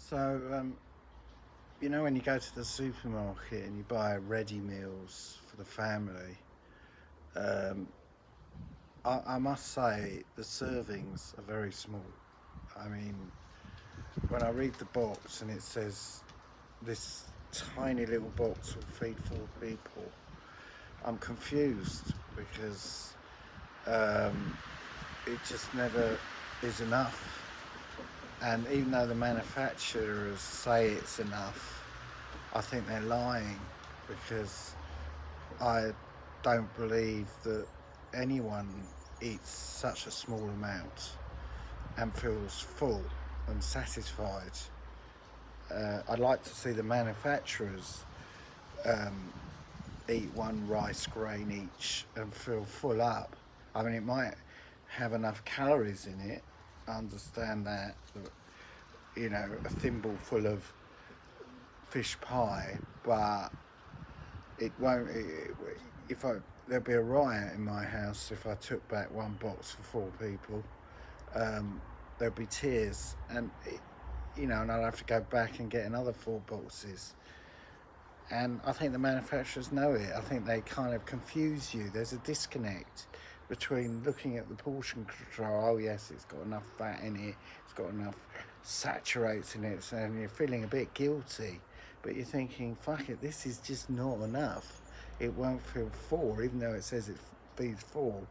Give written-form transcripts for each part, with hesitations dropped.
So, when you go to the supermarket and you buy ready meals for the family, um, I must say the servings are very small. I mean, when I read the box and it says this tiny little box will feed 4 people, I'm confused because um, it just never is enough. And even though the manufacturers say it's enough, I think they're lying because I don't believe that anyone eats such a small amount and feels full and satisfied. I'd like to see the manufacturers um, eat one rice grain each and feel full up. I mean, it might have enough calories in it. I understand that, a thimble full of fish pie, but it won't. If I there'll be a riot in my house if I took back one box for 4 people. Um, there'll be tears, and I'd have to go back and get another 4 boxes. And I think the manufacturers know it. I think they kind of confuse you. There's a disconnect between looking at the portion control. Oh yes, it's got enough fat in it. It's got enough saturates in it, and you're feeling a bit guilty. But you're thinking, fuck it, this is just not enough. It won't feel full, even though it says it feeds full.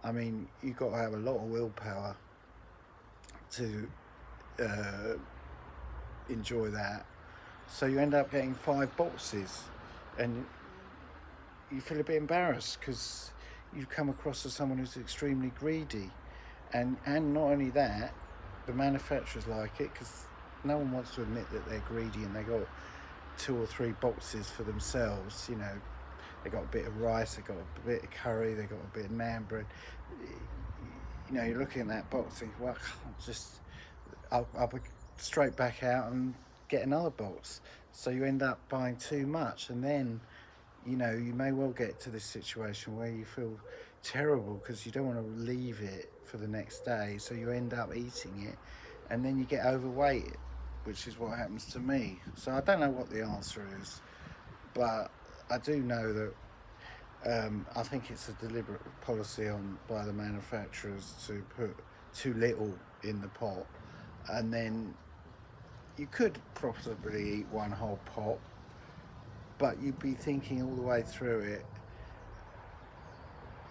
I mean, you've got to have a lot of willpower to uh, enjoy that. So you end up getting 5 boxes, and you feel a bit embarrassed because you come across as someone who's extremely greedy, and not only that, the manufacturers like it because no one wants to admit that they're greedy and they got 2 or 3 boxes for themselves. They got a bit of rice, they got a bit of curry, they got a bit of naan bread. You're looking at that box thinking, well, I can't just, I'll be straight back out and get another box. So you end up buying too much, and then you may well get to this situation where you feel terrible because you don't want to leave it for the next day, so you end up eating it, and then you get overweight, which is what happens to me. So I don't know what the answer is, but I do know that I think it's a deliberate policy by the manufacturers to put too little in the pot, and then you could possibly eat one whole pot, but you'd be thinking all the way through it,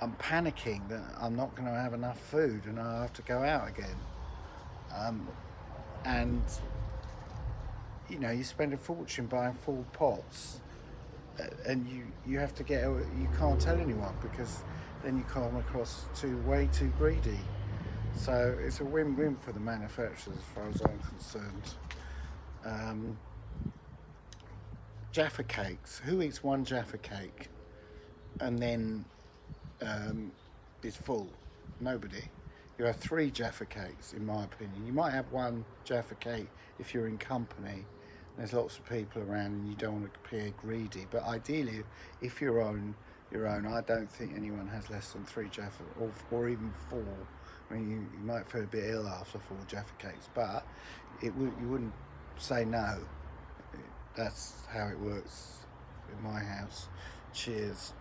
I'm panicking that I'm not going to have enough food and I'll have to go out again. Um, and you spend a fortune buying full pots, and you have to you can't tell anyone because then you come across way too greedy. So it's a win-win for the manufacturers as far as I'm concerned. Um, Jaffa cakes. Who eats one Jaffa cake and then is full? Nobody. You have 3 Jaffa cakes, in my opinion. You might have one Jaffa cake if you're in company. There's lots of people around and you don't want to appear greedy. But ideally, if you're on your own, I don't think anyone has less than 3 Jaffa, or even 4. I mean, you might feel a bit ill after 4 Jaffa cakes, but you wouldn't say no. That's how it works in my house. Cheers.